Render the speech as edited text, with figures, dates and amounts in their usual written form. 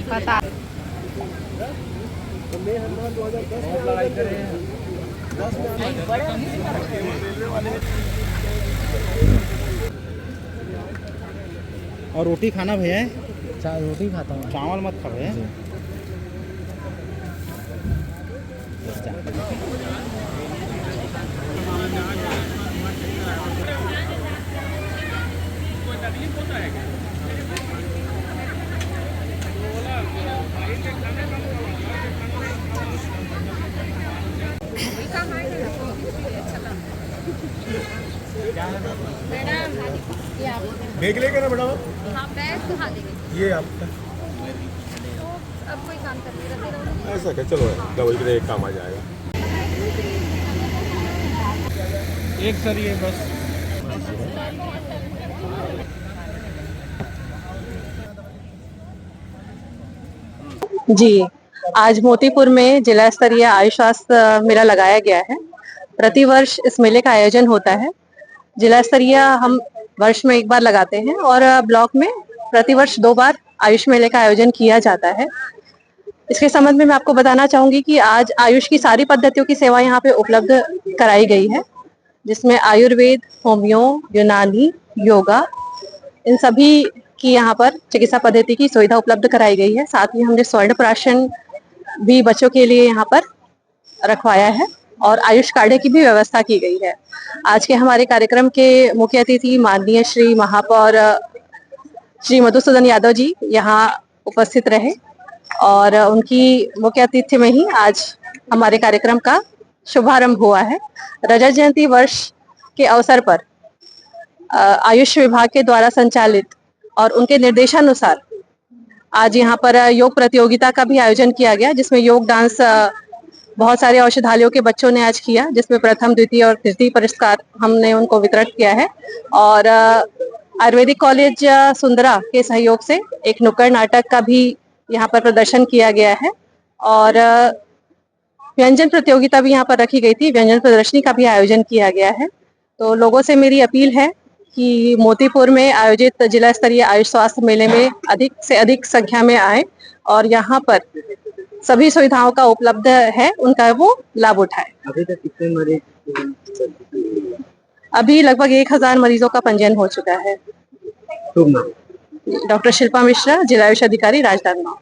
पता और रोटी खाना भैया? रोटी खाता हूँ, चावल मत खा भैया। देख लेंगे ना मैडम? हाँ, बैग दिखा देंगे। ये आपका तो अब कोई काम कर नहीं रहे। ऐसा क्या, चलो दवाई के लिए एक काम आ जाएगा। एक सर ये बस। जी, आज मोतीपुर में जिला स्तरीय आयुष स्वास्थ्य मेला लगाया गया है। प्रतिवर्ष इस मेले का आयोजन होता है। जिला स्तरीय हम वर्ष में एक बार लगाते हैं और ब्लॉक में प्रतिवर्ष 2 बार आयुष मेले का आयोजन किया जाता है। इसके संबंध में मैं आपको बताना चाहूंगी कि आज आयुष की सारी पद्धतियों की सेवा यहाँ पे उपलब्ध कराई गई है, जिसमें आयुर्वेद, होमियो, यूनानी, योगा, इन सभी की यहाँ पर चिकित्सा पद्धति की सुविधा उपलब्ध कराई गई है। साथ ही हमने स्वर्ण प्राशन भी बच्चों के लिए यहाँ पर रखवाया है और आयुष काढ़े की भी व्यवस्था की गई है। आज के हमारे कार्यक्रम के मुख्य अतिथि माननीय श्री महापौर श्री मधुसूदन यादव जी यहाँ उपस्थित रहे और उनकी मुख्य अतिथि में ही आज हमारे कार्यक्रम का शुभारंभ हुआ है। रजत जयंती वर्ष के अवसर पर आयुष विभाग के द्वारा संचालित और उनके निर्देशानुसार आज यहाँ पर योग प्रतियोगिता का भी आयोजन किया गया, जिसमें योग डांस बहुत सारे औषधालयों के बच्चों ने आज किया, जिसमें प्रथम, द्वितीय और तृतीय पुरस्कार हमने उनको वितरित किया है। और आयुर्वेदिक कॉलेज सुंदरा के सहयोग से एक नुक्कड़ नाटक का भी यहाँ पर प्रदर्शन किया गया है और व्यंजन प्रतियोगिता भी यहाँ पर रखी गई थी। व्यंजन प्रदर्शनी का भी आयोजन किया गया है। तो लोगों से मेरी अपील है कि मोतीपुर में आयोजित जिला स्तरीय आयुष स्वास्थ्य मेले में अधिक से अधिक संख्या में आए और यहाँ पर सभी सुविधाओं का उपलब्ध है, उनका वो लाभ उठाए। अभी तक कितने मरीज? अभी लगभग 1000 मरीजों का पंजीयन हो चुका है। डॉक्टर शिल्पा मिश्रा, जिला आयुष अधिकारी, राजनांदगांव।